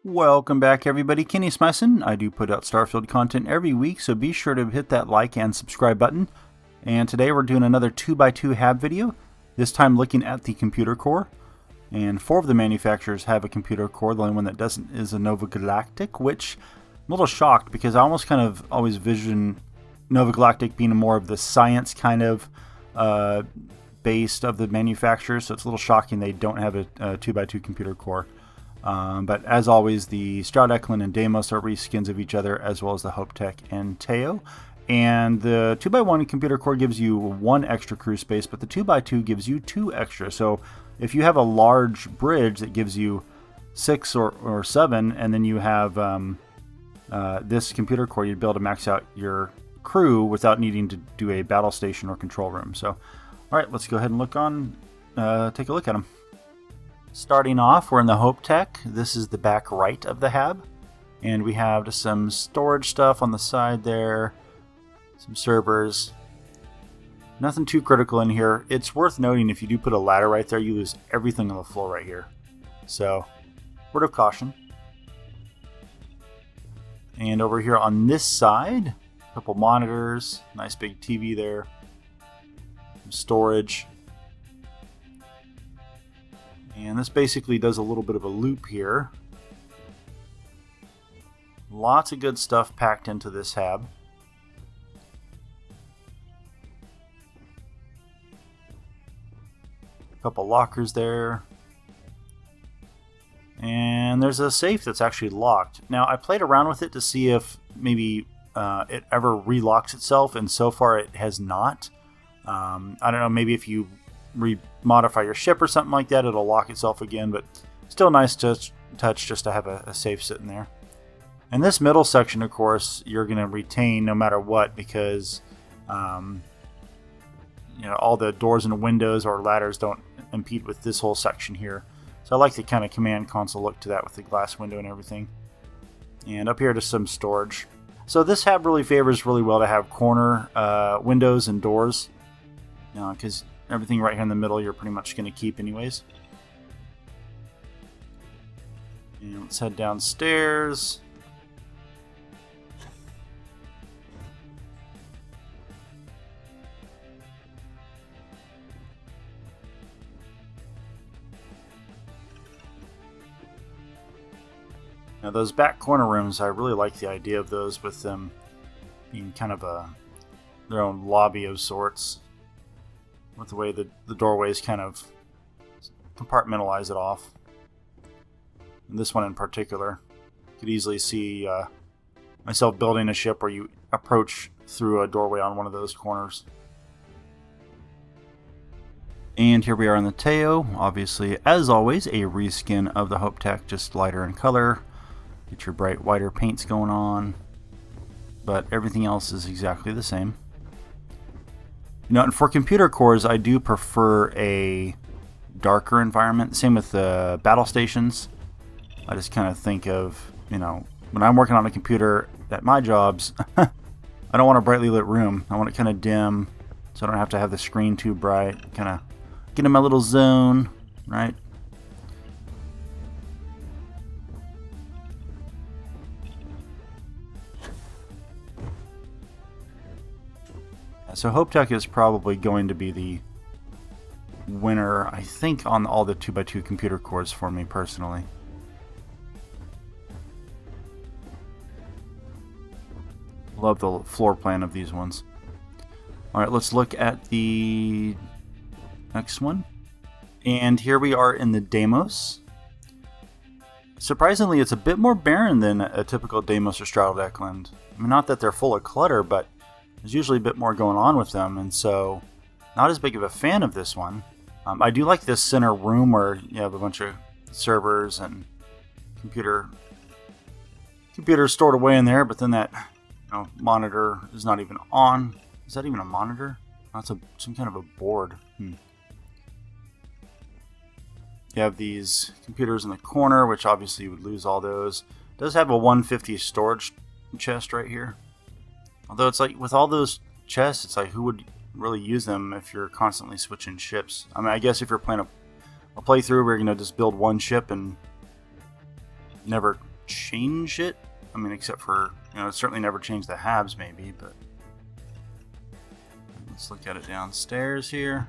Welcome back, everybody. Kenny Smyson. I do put out Starfield content every week, so be sure to hit that like and subscribe button. And today we're doing another 2x2 Hab video, this time looking at the computer core. And 4 of the manufacturers have a computer core. The only one that doesn't is a Nova Galactic, which I'm a little shocked because I almost kind of always vision Nova Galactic being more of the science kind of based of the manufacturers, so it's a little shocking they don't have a 2x2 computer core. But as always, the Stroud-Eklund and Deimos are reskins of each other, as well as the Hopetech and Taiyo. And the 2x1 computer core gives you 1 extra crew space, but the 2x2 gives you 2 extra. So if you have a large bridge that gives you 6 or 7, and then you have this computer core, you'd be able to max out your crew without needing to do a battle station or control room. So, all right, let's go ahead and take a look at them. Starting off, we're in the Hopetech. This is the back right of the Hab. And we have just some storage stuff on the side there. Some servers. Nothing too critical in here. It's worth noting if you do put a ladder right there, you lose everything on the floor right here. So, word of caution. And over here on this side, a couple monitors. Nice big TV there. Some storage. And this basically does a little bit of a loop here. Lots of good stuff packed into this Hab. A couple lockers there. And there's a safe that's actually locked. Now, I played around with it to see if maybe it ever relocks itself, and so far it has not. I don't know, maybe if you modify your ship or something like that, it'll lock itself again, but still nice touch just to have a safe sitting there. And this middle section, of course, you're going to retain no matter what, because all the doors and windows or ladders don't impede with this whole section here. So I like the kind of command console look to that with the glass window and everything. And up here, just some storage. So this Hab really favors really well to have corner windows and doors, because everything right here in the middle you're pretty much going to keep anyways. And let's head downstairs. Now those back corner rooms, I really like the idea of those, with them being kind of their own lobby of sorts, with the way the doorways kind of compartmentalize it off. And this one in particular, you could easily see myself building a ship where you approach through a doorway on one of those corners. And here we are on the Taiyo. Obviously, as always, a reskin of the Hopetech, just lighter in color. Get your bright whiter paints going on, but everything else is exactly the same. And for computer cores, I do prefer a darker environment. Same with the battle stations. I just kind of think of, when I'm working on a computer at my jobs, I don't want a brightly lit room. I want it kind of dim, so I don't have to have the screen too bright. Kind of get in my little zone, right? So Hopetech is probably going to be the winner, I think, on all the 2x2 computer cores for me personally. Love the floor plan of these ones. Alright, let's look at the next one. And here we are in the Deimos. Surprisingly, it's a bit more barren than a typical Deimos or Stroud-Eklund. I mean, not that they're full of clutter, but there's usually a bit more going on with them, and so not as big of a fan of this one. I do like this center room where you have a bunch of servers and computers stored away in there, but then that monitor is not even on. Is that even a monitor? That's some kind of a board. You have these computers in the corner, which obviously you would lose all those. It does have a 150 storage chest right here. Although it's like, with all those chests, it's like, who would really use them if you're constantly switching ships? I mean, I guess if you're playing a playthrough where you're going to just build one ship and never change it. I mean, except for, it certainly never changed the Habs maybe, but let's look at it downstairs here.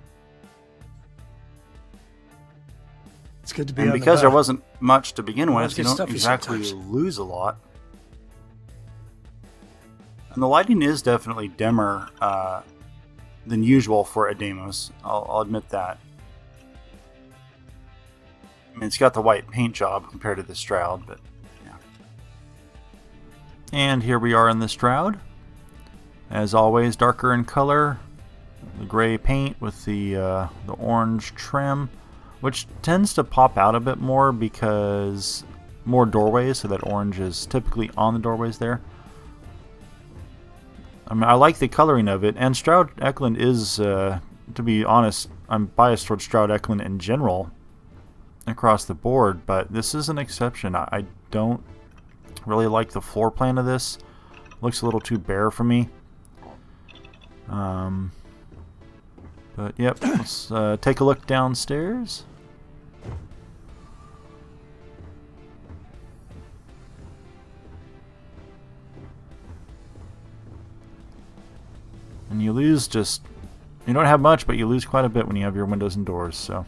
It's good to be and on because the there wasn't much to begin with, you good don't stuff exactly sometimes. lose a lot. And the lighting is definitely dimmer than usual for a Deimos. I'll admit that. I mean, it's got the white paint job compared to the Stroud, but yeah. And here we are in the Stroud. As always, darker in color. The gray paint with the orange trim, which tends to pop out a bit more because more doorways, so that orange is typically on the doorways there. I mean, I like the coloring of it, and Stroud-Eklund is, to be honest, I'm biased towards Stroud-Eklund in general across the board, but this is an exception. I don't really like the floor plan of this. Looks a little too bare for me. But yep, let's take a look downstairs. And you lose you don't have much, but you lose quite a bit when you have your windows and doors, so.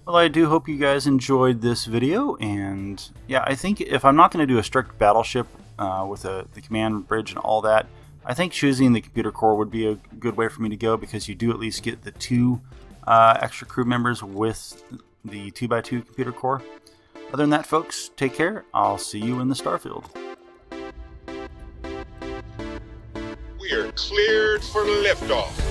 Well, I do hope you guys enjoyed this video, and yeah, I think if I'm not going to do a strict battleship with the command bridge and all that, I think choosing the computer core would be a good way for me to go, because you do at least get the 2 extra crew members with the 2x2 computer core. Other than that, folks, take care. I'll see you in the Starfield. We are cleared for liftoff.